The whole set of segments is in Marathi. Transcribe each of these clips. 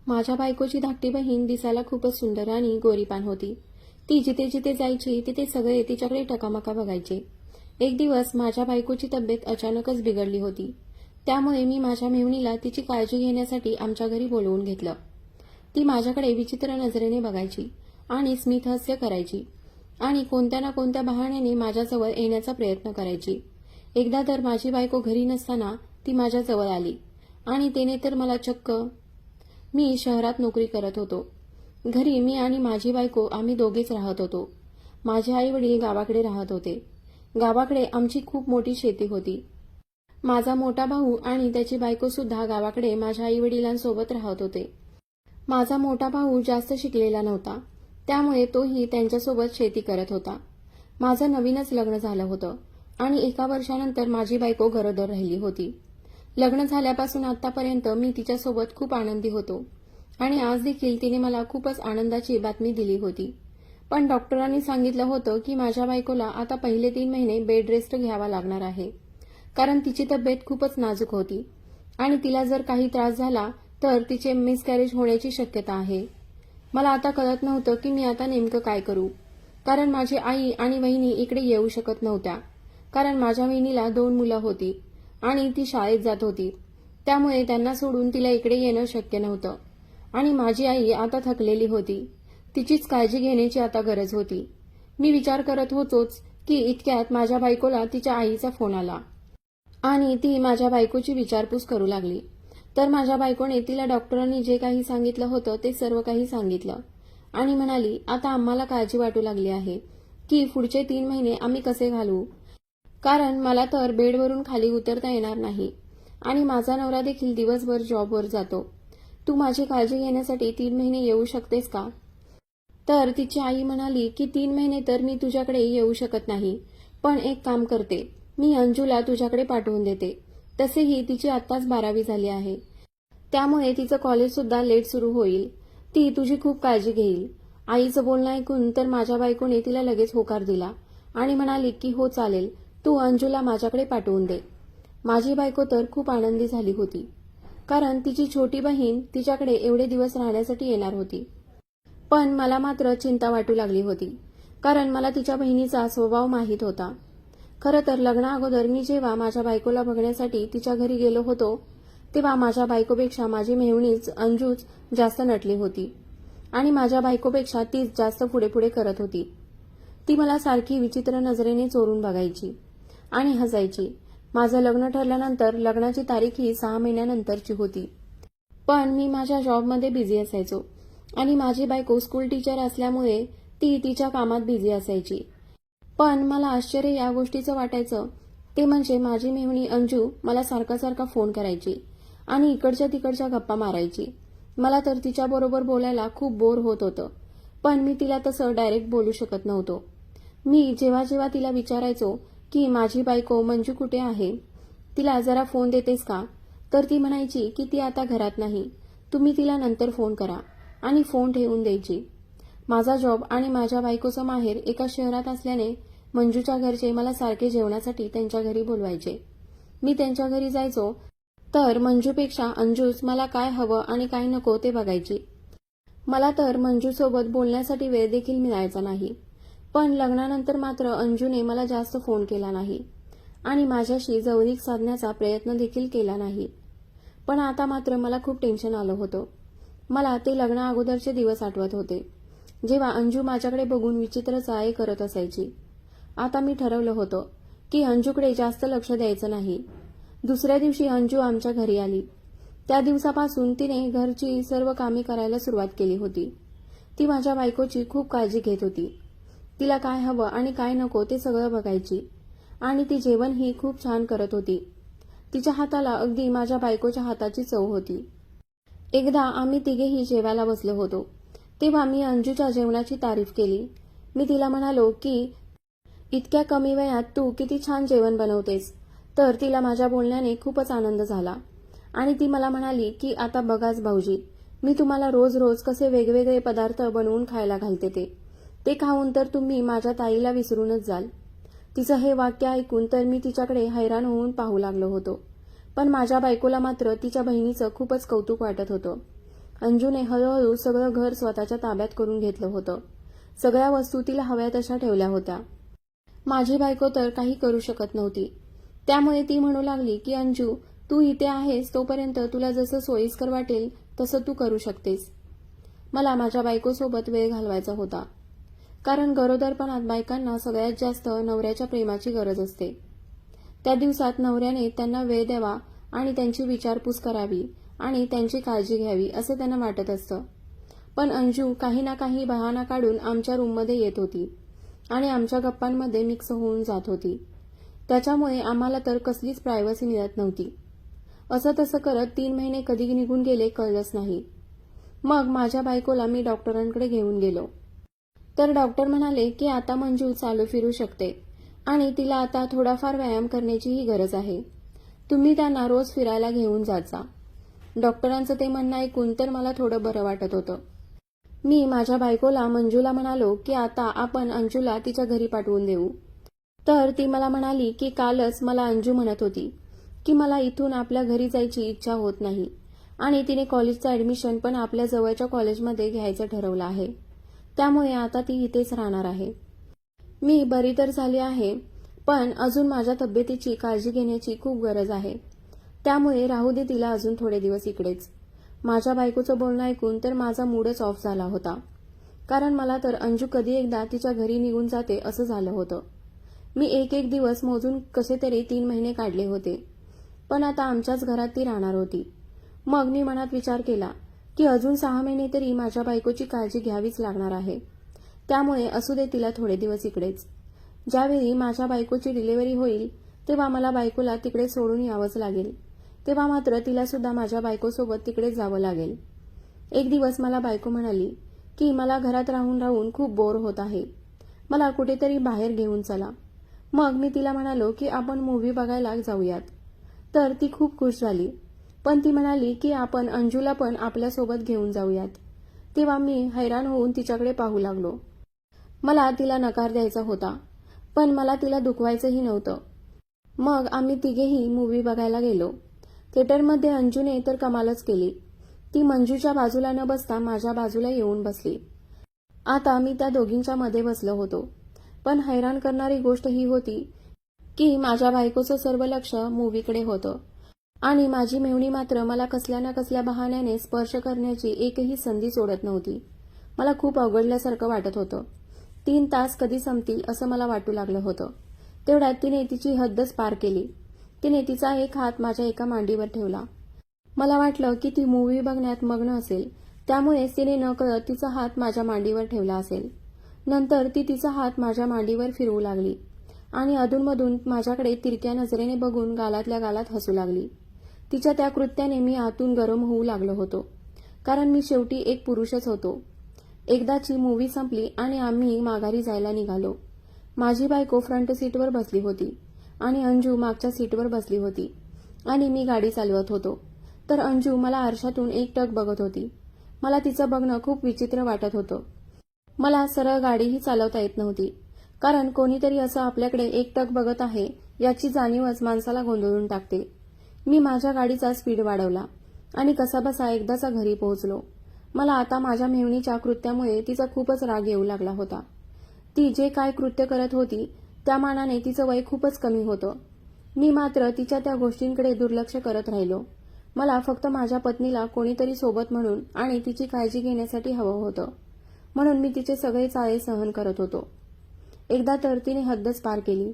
माझ्या बायकोची धाकटी बहीण दिसायला खूपच सुंदर आणि गोरीपान होती. ती जिथे जिथे जायची तिथे सगळे तिच्याकडे टकामका बघायचे. एक दिवस माझ्या बायकोची तब्येत अचानकच बिघडली होती. त्यामुळे मी माझ्या मेहुणीला तिची काळजी घेण्यासाठी आमच्या घरी बोलवून घेतलं. ती माझ्याकडे विचित्र नजरेने बघायची आणि स्मितहास्य करायची आणि कोणत्या ना कोणत्या बहाण्याने माझ्याजवळ येण्याचा प्रयत्न करायची. एकदा तर माझी बायको घरी नसताना ती माझ्याजवळ आली आणि तिने तर मला चक्क मी शहरात नोकरी करत होतो. घरी मी आणि माझी बायको आम्ही दोघेच राहत होतो. माझे आई वडील गावाकडे राहत होते. गावाकडे आमची खूप मोठी शेती होती. माझा मोठा भाऊ आणि त्याची बायको सुद्धा गावाकडे माझ्या आई वडिलांसोबत राहत होते. माझा मोठा भाऊ जास्त शिकलेला नव्हता, त्यामुळे तोही त्यांच्यासोबत शेती करत होता. माझं नवीनच लग्न झालं होतं आणि एका वर्षानंतर माझी बायको गरोदर राहिली होती. लग्न झाल्यापासून आतापर्यंत मी तिच्यासोबत खूप आनंदी होतो आणि आज देखील तिने मला खूपच आनंदाची बातमी दिली होती. पण डॉक्टरांनी सांगितलं होतं की माझ्या बायकोला आता पहिले 3 महिने बेड रेस्ट घ्यावा लागणार आहे, कारण तिची तब्येत खूपच नाजूक होती आणि तिला जर काही त्रास झाला तर तिचे मिसकॅरेज होण्याची शक्यता आहे. मला आता कळत नव्हतं की मी आता नेमकं काय करू, कारण माझी आई आणि वहिनी इकडे येऊ शकत नव्हत्या, कारण माझ्या वहिनीला 2 मुलं होती आणि ती शाळेत जात होती. त्यामुळे त्यांना सोडून तिला इकडे येणं शक्य नव्हतं आणि माझी आई आता थकलेली होती. तिचीच काळजी घेण्याची आता गरज होती. मी विचार करत होतोच की इतक्यात माझ्या बायकोला तिच्या आईचा फोन आला आणि ती माझ्या बायकोची विचारपूस करू लागली. तर माझ्या बायकोने तिला डॉक्टरांनी जे काही सांगितलं होतं ते सर्व काही सांगितलं आणि म्हणाली, आता आम्हाला काळजी वाटू लागली आहे की पुढचे 3 महिने आम्ही कसे घालवू, कारण मला तर बेडवरून खाली उतरता येणार नाही आणि माझा नवरा देखील दिवसभर जॉबवर जातो. तू माझी काळजी घेण्यासाठी 3 महिने येऊ शकतेस का? तर तिची आई म्हणाली की 3 महिने तर मी तुझ्याकडे येऊ शकत नाही, पण एक काम करते, मी अंजूला तुझ्याकडे पाठवून देते. तसेही तिची आत्ताच 12वी झाली आहे, त्यामुळे तिचं कॉलेज सुद्धा लेट सुरू होईल. ती तुझी खूप काळजी घेईल. आईचं बोलणं ऐकून तर माझ्या बायकोने तिला लगेच होकार दिला आणि म्हणाली की हो चालेल, तू अंजूला माझ्याकडे पाठवून दे. माझी बायको तर खूप आनंदी झाली होती, कारण तिची छोटी बहीण तिच्याकडे एवढे दिवस राहण्यासाठी येणार होती. पण मला मात्र चिंता वाटू लागली होती, कारण मला तिच्या बहिणीचा स्वभाव माहीत होता. खरं तर लग्नाअगोदर मी जेव्हा माझ्या बायकोला बघण्यासाठी तिच्या घरी गेलो होतो तेव्हा माझ्या बायकोपेक्षा माझी मेहुणीच अंजूच जास्त नटली होती आणि माझ्या बायकोपेक्षा तीच जास्त पुढे पुढे करत होती. ती मला सारखी विचित्र नजरेने चोरून बघायची आणि हसायची. माझं लग्न ठरल्यानंतर लग्नाची तारीख ही 6 महिन्यानंतरची होती, पण मी माझ्या जॉबमध्ये बिझी असायचो आणि माझी बायको स्कूल टीचर असल्यामुळे ती तिच्या कामात बिझी असायची. पण मला आश्चर्य या गोष्टीचं वाटायचं ते म्हणजे माझी मेहुणी अंजू मला सारखा सारखा फोन करायची आणि इकडच्या तिकडच्या गप्पा मारायची. मला तर तिच्याबरोबर बोलायला खूप बोर होत होतं, पण मी तिला तसं डायरेक्ट बोलू शकत नव्हतो. मी जेव्हा जेव्हा तिला विचारायचो की माझी बायको मंजू कुठे आहे, तिला जरा फोन देतेस का, तर ती म्हणायची की ती आता घरात नाही, तुम्ही तिला नंतर फोन करा आणि फोन ठेवून द्यायची. माझा जॉब आणि माझ्या बायकोचं माहेर एका शहरात असल्याने मंजूच्या घरचे मला सारखे जेवणासाठी त्यांच्या घरी बोलवायचे. मी त्यांच्या घरी जायचो तर मंजूपेक्षा अंजूच मला काय हवं आणि काय नको ते बघायची. मला तर मंजूसोबत बोलण्यासाठी वेळ देखील मिळायचा नाही. पण लग्नानंतर मात्र अंजूने मला जास्त फोन केला नाही आणि माझ्याशी जवळीक साधण्याचा प्रयत्न देखील केला नाही. पण आता मात्र मला खूप टेन्शन आलं होतं. मला ते लग्ना अगोदरचे दिवस आठवत होते, जेव्हा अंजू माझ्याकडे बघून विचित्र चाळे करत असायची. आता मी ठरवलं होतं की अंजूकडे जास्त लक्ष द्यायचं नाही. दुसऱ्या दिवशी अंजू आमच्या घरी आली. त्या दिवसापासून तिने घरची सर्व कामे करायला सुरुवात केली होती. ती माझ्या बायकोची खूप काळजी घेत होती. तिला काय हवं आणि काय नको ते सगळं बघायची आणि ती जेवणही खूप छान करत होती. तिच्या हाताला अगदी माझ्या बायकोच्या हाताची चव होती. एकदा आम्ही तिघेही जेवायला बसलो होतो तेव्हा मी अंजूच्या जेवणाची तारीफ केली. मी तिला म्हणालो की इतक्या कमी वयात तू किती छान जेवण बनवतेस. तर तिला माझ्या बोलण्याने खूपच आनंद झाला आणि ती मला म्हणाली की आता बघाच भाऊजी, मी तुम्हाला रोज रोज कसे वेगवेगळे पदार्थ बनवून खायला घालते ते खाऊन तर तुम्ही माझ्या ताईला विसरूनच जाल. तिचं हे वाक्य ऐकून तर मी तिच्याकडे हैराण होऊन पाहू लागलो होतो. पण माझ्या बायकोला मात्र तिच्या बहिणीचं खूपच कौतुक वाटत होतं अंजूने हळूहळू सगळं घर स्वतःच्या ताब्यात करून घेतलं होतं. सगळ्या वस्तू तिला हव्या तशा ठेवल्या होत्या. माझी बायको तर काही करू शकत नव्हती. त्यामुळे ती म्हणू लागली की अंजू, तू इथे आहेस तोपर्यंत तुला जसं सोयीस्कर वाटेल तसं तू करू शकतेस. मला माझ्या बायकोसोबत वेळ घालवायचा होता. कारण गरोदरपणात बायकांना सगळ्यात जास्त नवऱ्याच्या प्रेमाची गरज असते. त्या दिवसात नवऱ्याने त्यांना वेळ द्यावा आणि त्यांची विचारपूस करावी आणि त्यांची काळजी घ्यावी असं त्यांना वाटत असतं. पण अंजू काही ना काही बहाणा काढून आमच्या रूममध्ये येत होती आणि आमच्या गप्पांमध्ये मिक्स होऊन जात होती. त्याच्यामुळे आम्हाला तर कसलीच प्रायव्हसी मिळत नव्हती. असं तसं करत 3 महिने कधी निघून गेले कळलंच नाही. मग माझ्या बायकोला मी डॉक्टरांकडे घेऊन गेलो. तर डॉक्टर म्हणाले की आता मंजू चालू फिरू शकते आणि तिला आता थोडाफार व्यायाम करण्याचीही गरज आहे. तुम्ही त्यांना रोज फिरायला घेऊन जात जा. डॉक्टरांचं ते म्हणणं ऐकून तर मला थोडं बरं वाटत होतं. मी माझ्या बायकोला मंजूला म्हणालो की आता आपण अंजूला तिच्या घरी पाठवून देऊ. तर ती मला म्हणाली की कालच मला अंजू म्हणत होती की मला इथून आपल्या घरी जायची इच्छा होत नाही आणि तिने कॉलेजचं ऍडमिशन पण आपल्या जवळच्या कॉलेजमध्ये घ्यायचं ठरवलं आहे. त्यामुळे आता ती इथेच राहणार आहे. मी बरी तर झाली आहे, पण अजून माझ्या तब्येतीची काळजी घेण्याची खूप गरज आहे. त्यामुळे राहू दे तिला अजून थोडे दिवस इकडेच. माझ्या बायकोचं बोलणं ऐकून तर माझा मूडच ऑफ झाला होता. कारण मला तर अंजू कधी एकदा तिच्या घरी निघून जाते असं झालं होतं. मी एक एक दिवस मोजून कसे तरी 3 महिने काढले होते. पण आता आमच्याच घरात ती राहणार होती. मग मी मनात विचार केला की अजून 6 महिने तरी माझ्या बायकोची काळजी घ्यावीच लागणार आहे. त्यामुळे असू दे तिला थोडे दिवस इकडेच. ज्यावेळी माझ्या बायकोची डिलिव्हरी होईल तेव्हा मला बायकोला तिकडे सोडून यावंच लागेल. तेव्हा मात्र तिला सुद्धा माझ्या बायकोसोबत तिकडे जावं लागेल. एक दिवस मला बायको म्हणाली की मला घरात राहून राहून खूप बोर होत आहे. मला कुठेतरी बाहेर घेऊन चला. मग मी तिला म्हणालो की आपण मूव्ही बघायला जाऊयात. तर ती खूप खुश झाली. पण ती म्हणाली की आपण अंजूला पण आपल्यासोबत घेऊन जाऊयात. तेव्हा मी हैराण होऊन तिच्याकडे पाहू लागलो. मला तिला नकार द्यायचा होता, पण मला तिला दुखवायचंही नव्हतं. मग आम्ही तिघेही मूव्ही बघायला गेलो. थिएटरमध्ये अंजूने तर कमालच केली. ती मंजूच्या बाजूला न बसता माझ्या बाजूला येऊन बसली. आता मी त्या दोघींच्या मध्ये बसलो होतो. पण हैराण करणारी गोष्ट ही होती की माझ्या बायकोचं सर्व लक्ष मूव्हीकडे होतं आणि माझी मेव्हणी मात्र मला कसल्या ना कसल्या बहाण्याने स्पर्श करण्याची एकही संधी सोडत नव्हती. मला खूप अवघडल्यासारखं वाटत होतं. 3 तास कधी संपतील असं मला वाटू लागलं होतं. तेवढ्यात तिने तिची हद्दच पार केली. तिने तिचा एक हात माझ्या एका मांडीवर ठेवला. मला वाटलं की ती मूव्ही बघण्यात मग्न असेल, त्यामुळेच तिने नकळत तिचा हात माझ्या मांडीवर ठेवला असेल. नंतर ती तिचा हात माझ्या मांडीवर फिरवू लागली आणि अधूनमधून माझ्याकडे तिरक्या नजरेने बघून गालातल्या गालात हसू लागली. तिच्या त्या कृत्याने मी आतून गरम होऊ लागलो होतो. कारण मी शेवटी एक पुरुषच होतो. एकदाची मूव्ही संपली आणि आम्ही माघारी जायला निघालो. माझी बायको फ्रंट सीटवर बसली होती आणि अंजू मागच्या सीटवर बसली होती आणि मी गाडी चालवत होतो. तर अंजू मला आरशातून एकटक बघत होती. मला तिचं बघणं खूप विचित्र वाटत होतं. मला सरळ गाडीही चालवता येत नव्हती. कारण कोणीतरी असं आपल्याकडे एकटक बघत आहे याची जाणीवच माणसाला गोंधळून टाकते. मी माझ्या गाडीचा स्पीड वाढवला आणि कसाबसा एकदाचा घरी पोहोचलो. मला आता माझ्या मेव्हणीच्या कृत्यामुळे तिचा खूपच राग येऊ लागला होता. ती जे काय कृत्य करत होती त्या मानाने तिचं वय खूपच कमी होतं. मी मात्र तिच्या त्या गोष्टींकडे दुर्लक्ष करत राहिलो. मला फक्त माझ्या पत्नीला कोणीतरी सोबत म्हणून आणि तिची काळजी घेण्यासाठी हवं होतं. म्हणून मी तिचे सगळे चाळे सहन करत होतो. एकदा तर तिने हद्दच पार केली.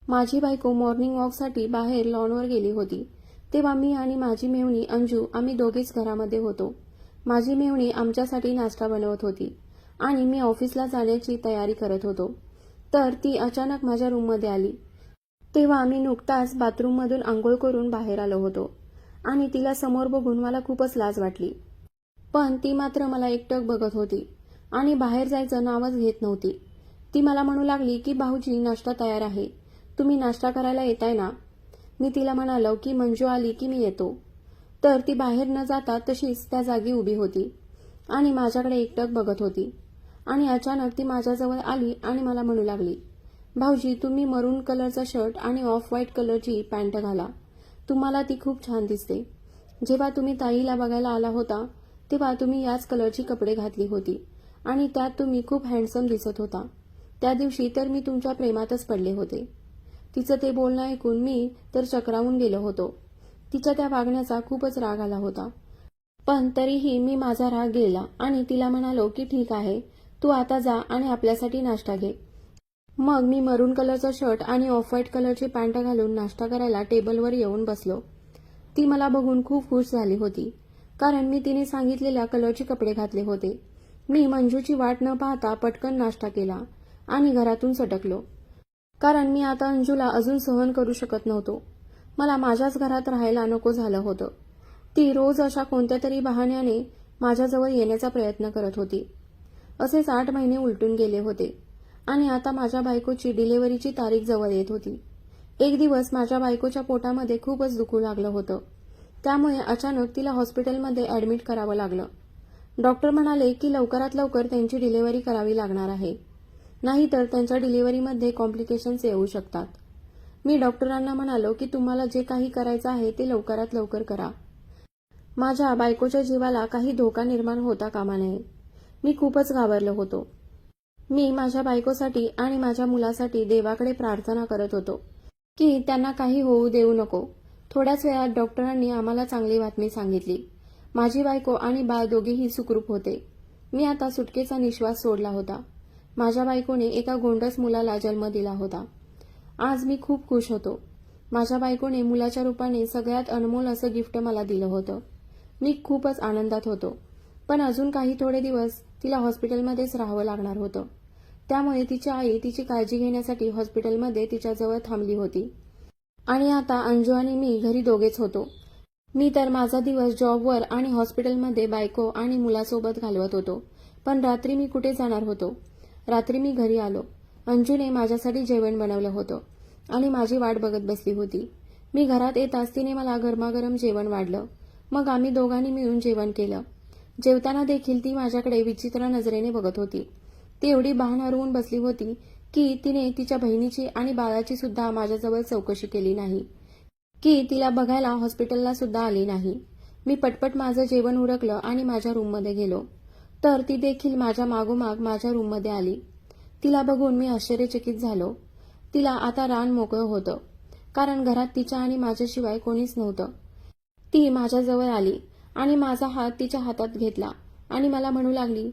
माझी बायको मॉर्निंग वॉकसाठी बाहेर लॉनवर गेली होती. तेव्हा मी आणि माझी मेव्हणी अंजू आम्ही दोघेच घरामध्ये होतो. माझी मेव्हणी आमच्यासाठी नाश्ता बनवत होती आणि मी ऑफिसला जाण्याची तयारी करत होतो. तर ती अचानक माझ्या रूममध्ये आली. तेव्हा मी नुकताच बाथरूममधून आंघोळ करून बाहेर आलो होतो आणि तिला समोर बघून मला खूपच लाज वाटली. पण ती मात्र मला एकटक बघत होती आणि बाहेर जायचं नावच घेत नव्हती. ती मला म्हणू लागली की भाऊजी नाश्ता तयार आहे, तुम्ही नाश्ता करायला येताय ना. मी तिला म्हणालो की मंजू आली की मी येतो. तर ती बाहेर न जाता तशीच त्या जागी उभी होती आणि माझ्याकडे एकटक बघत होती. आणि अचानक ती माझ्याजवळ आली आणि मला म्हणू लागली, भाऊजी तुम्ही मरून कलरचा शर्ट आणि ऑफ व्हाईट कलरची पॅन्ट घाला, तुम्हाला ती खूप छान दिसते. जेव्हा तुम्ही ताईला बघायला आला होता तेव्हा तुम्ही याच कलरची कपडे घातली होती आणि त्यात तुम्ही खूप हँडसम दिसत होता. त्या दिवशी तर मी तुमच्या प्रेमातच पडले होते. तिचं ते बोलणं ऐकून मी तर चक्रावून गेलो होतो. तिच्या त्या वागण्याचा खूपच राग आला होता. पण तरीही मी माझा राग गिळला आणि तिला म्हणालो की ठीक आहे, तू आता जा आणि आपल्यासाठी नाश्ता घे. मग मी मरून कलरचा शर्ट आणि ऑफ व्हाईट कलरची पॅन्ट घालून नाश्ता करायला टेबलवर येऊन बसलो. ती मला बघून खूप खुश झाली होती, कारण मी तिने सांगितलेल्या कलरचे कपडे घातले होते. मी मंजूची वाट न पाहता पटकन नाश्ता केला आणि घरातून सटकलो, कारण मी आता अंजूला अजून सहन करू शकत नव्हतो. मला माझ्याच घरात राहायला नको झालं होतं. ती रोज अशा कोणत्या तरी बहाण्याने माझ्याजवळ येण्याचा प्रयत्न करत होती. असेच 8 महिने उलटून गेले होते आणि आता माझ्या बायकोची डिलिव्हरीची तारीख जवळ येत होती. एक दिवस माझ्या बायकोच्या पोटामध्ये खूपच दुखू लागलं होतं. त्यामुळे अचानक तिला हॉस्पिटलमध्ये ऍडमिट करावं लागलं. डॉक्टर म्हणाले की लवकरात लवकर त्यांची डिलिव्हरी करावी लागणार आहे, नाहीतर त्यांच्या डिलिव्हरीमध्ये कॉम्प्लिकेशन्स येऊ शकतात. मी डॉक्टरांना म्हणालो की तुम्हाला जे काही करायचं आहे ते लवकरात लवकर करा. माझ्या बायकोच्या जीवाला काही धोका निर्माण होता कामा नये. मी खूपच घाबरलो होतो. मी माझ्या बायकोसाठी आणि माझ्या मुलासाठी देवाकडे प्रार्थना करत होतो की त्यांना काही होऊ देऊ नको. थोड्याच वेळात डॉक्टरांनी आम्हाला चांगली बातमी सांगितली. माझी बायको आणि बाळ दोघेही सुखरूप होते. मी आता सुटकेचा निश्वास सोडला होता. माझ्या बायकोने एका गोंडस मुलाला जन्म दिला होता. आज मी खूप खुश होतो. माझ्या बायकोने मुलाच्या रूपाने सगळ्यात अनमोल असं गिफ्ट मला दिलं होतं. मी खूपच आनंदात होतो. पण अजून काही थोडे दिवस तिला हॉस्पिटलमध्येच राहावं लागणार होतं. त्यामुळे तिची आई तिची काळजी घेण्यासाठी हॉस्पिटलमध्ये तिच्याजवळ थांबली होती. आणि आता अंजू आणि मी घरी दोघेच होतो. मी तर माझा दिवस जॉबवर आणि हॉस्पिटलमध्ये बायको आणि मुलासोबत घालवत होतो. पण रात्री मी कुठे जाणार होतो? रात्री मी घरी आलो. अंजूने माझ्यासाठी जेवण बनवलं होतं आणि माझी वाट बघत बसली होती. मी घरात येताच तिने मला गरमागरम जेवण वाढलं. मग आम्ही दोघांनी मिळून जेवण केलं. जेवताना देखील ती माझ्याकडे विचित्र नजरेने बघत होती. ती एवढी भान हरवून बसली होती की तिने तिच्या बहिणीची आणि बाळाची सुद्धा माझ्याजवळ चौकशी केली नाही, की तिला बघायला हॉस्पिटलला सुद्धा आली नाही. मी पटपट माझं जेवण उरकलं आणि माझ्या रूममध्ये गेलो, तर ती देखील माझ्या मागोमाग माझ्या रूममध्ये आली. तिला बघून मी आश्चर्यचकित झालो. तिला आता रान मोकळं होतं, कारण घरात तिच्या आणि माझ्याशिवाय कोणीच नव्हतं. ती माझ्याजवळ आली आणि माझा हात तिच्या हातात घेतला आणि मला म्हणू लागली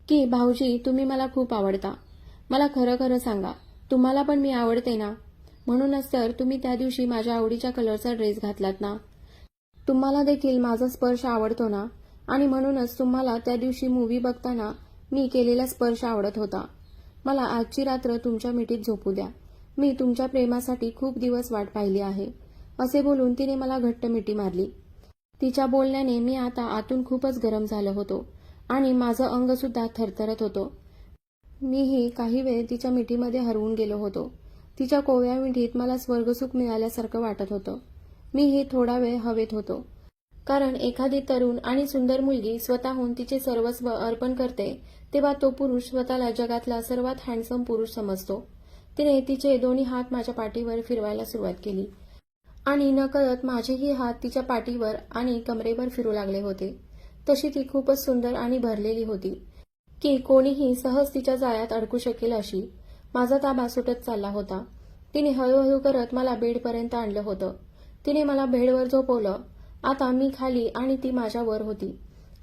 की भाऊजी, तुम्ही मला खूप आवडता. मला खरं खरं सांगा, तुम्हाला पण मी आवडते ना? म्हणूनच तर तुम्ही त्या दिवशी माझ्या आवडीच्या कलरचा ड्रेस घातलात ना? तुम्हाला देखील माझा स्पर्श आवडतो ना? आणि म्हणूनच तुम्हाला त्या दिवशी मूव्ही बघताना मी केलेला स्पर्श आवडत होता. मला आजची रात्र तुमच्या मिठीत झोपू द्या. मी तुमच्या प्रेमासाठी खूप दिवस वाट पाहिली आहे. असे बोलून तिने मला घट्ट मिठी मारली. तिच्या बोलण्याने मी आता आतून खूपच गरम झालो होतो आणि माझं अंग सुद्धा थरथरत होतो. मीही काही वेळ तिच्या मिठीमध्ये हरवून गेलो होतो. तिच्या कोवळ्या मिठीत मला स्वर्गसुख मिळाल्यासारखं वाटत होतं. मीही थोडा वेळ हवेत होतो, कारण एखादी तरुण आणि सुंदर मुलगी स्वतःहून तिचे सर्वस्व अर्पण करते तेव्हा तो पुरुष स्वतःला जगातला सर्वात हँडसम पुरुष समजतो. तिने तिचे दोन्ही हात माझ्या पाठीवर फिरवायला सुरुवात केली आणि नकळत माझेही हात तिच्या पाठीवर आणि कमरेवर फिरू लागले होते. तशी ती खूपच सुंदर आणि भरलेली होती की कोणीही सहज तिच्या जाळ्यात अडकू शकेल अशी. माझा ताबा सुटत चालला होता. तिने हळूहळू करत मला बेडपर्यंत आणलं होतं. तिने मला बेडवर झोपवलं. आता मी खाली आणि ती माझ्यावर होती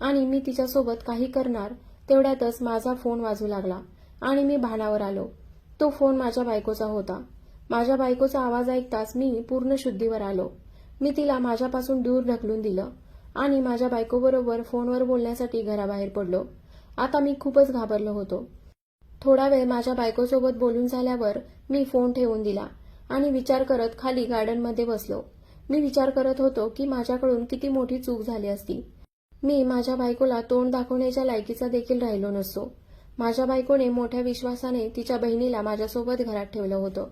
आणि मी तिच्यासोबत काही करणार तेवढ्यातच माझा फोन वाजू लागला आणि मी भानावर आलो. तो फोन माझ्या बायकोचा होता. माझ्या बायकोचा आवाज ऐकताच मी पूर्ण शुद्धीवर आलो. मी तिला माझ्यापासून दूर ढकलून दिलं आणि माझ्या बायकोबरोबर फोनवर बोलण्यासाठी घराबाहेर पडलो. आता मी खूपच घाबरलो होतो. थोडा वेळ माझ्या बायकोसोबत बोलून झाल्यावर मी फोन ठेवून दिला आणि विचार करत खाली गार्डनमध्ये बसलो. मी विचार करत होतो की माझ्याकडून किती मोठी चूक झाली असती. मी माझ्या बायकोला तोंड दाखवण्याच्या लायकीचा देखील राहिलो नसतो. माझ्या बायकोने मोठ्या विश्वासाने तिच्या बहिणीला माझ्यासोबत घरात ठेवलं होतं.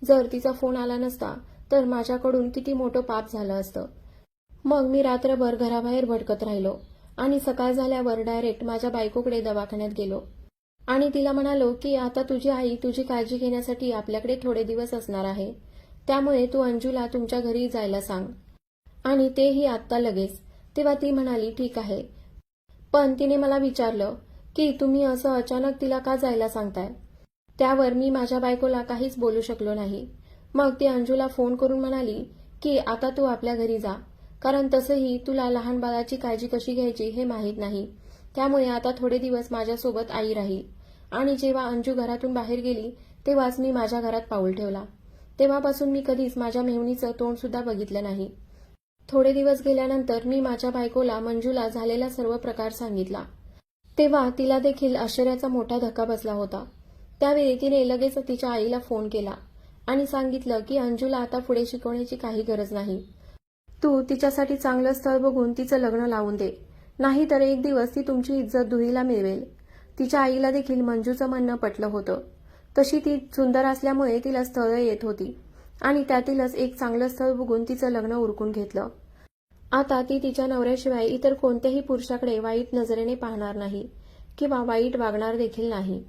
जर तिचा फोन आला नसता तर माझ्याकडून किती मोठं पाप झालं असतं. मग मी रात्रभर घराबाहेर भटकत राहिलो आणि सकाळ झाल्यावर डायरेक्ट माझ्या बायकोकडे दवाखान्यात गेलो आणि तिला म्हणालो की आता तुझी आई तुझी काळजी घेण्यासाठी आपल्याकडे थोडे दिवस असणार आहे, त्यामुळे तू अंजूला तुमच्या घरी जायला सांग आणि तेही आत्ता लगेच. तेव्हा ती म्हणाली ठीक आहे. पण तिने मला विचारलं की तुम्ही असं अचानक तिला का जायला सांगताय. त्यावर मी माझ्या बायकोला काहीच बोलू शकलो नाही. मग ती अंजूला फोन करून म्हणाली की आता तू आपल्या घरी जा, कारण तसंही तुला लहान बाळाची काळजी कशी घ्यायची हे माहीत नाही. त्यामुळे आता थोडे दिवस माझ्यासोबत आई राहील. आणि जेव्हा अंजू घरातून बाहेर गेली तेव्हाच मी माझ्या घरात पाऊल ठेवला. तेव्हापासून मी कधीच माझ्या मेहुणीचं तोंड सुद्धा बघितलं नाही. थोडे दिवस गेल्यानंतर मी माझ्या बायकोला मंजूला झालेला सर्व प्रकार सांगितला. तेव्हा तिला देखील आश्चर्याचा मोठा धक्का बसला होता. त्यावेळी तिने लगेच तिच्या आईला फोन केला आणि सांगितलं की अंजूला आता पुढे शिकवण्याची काही गरज नाही. तू तिच्यासाठी चांगलं स्थळ बघून तिचं लग्न लावून दे, नाहीतर एक दिवस ती तुमची इज्जत धुळीला मिळवेल. तिच्या आईला देखील मंजूचं म्हणणं पटलं होतं. तशी ती सुंदर असल्यामुळे तिला स्थळं येत होती आणि त्यातीलच एक चांगलं स्थळ बघून तिचं लग्न उरकून घेतलं. आता ती तिच्या नवऱ्याशिवाय इतर कोणत्याही पुरुषाकडे वाईट नजरेने पाहणार नाही किंवा वाईट वागणार देखील नाही.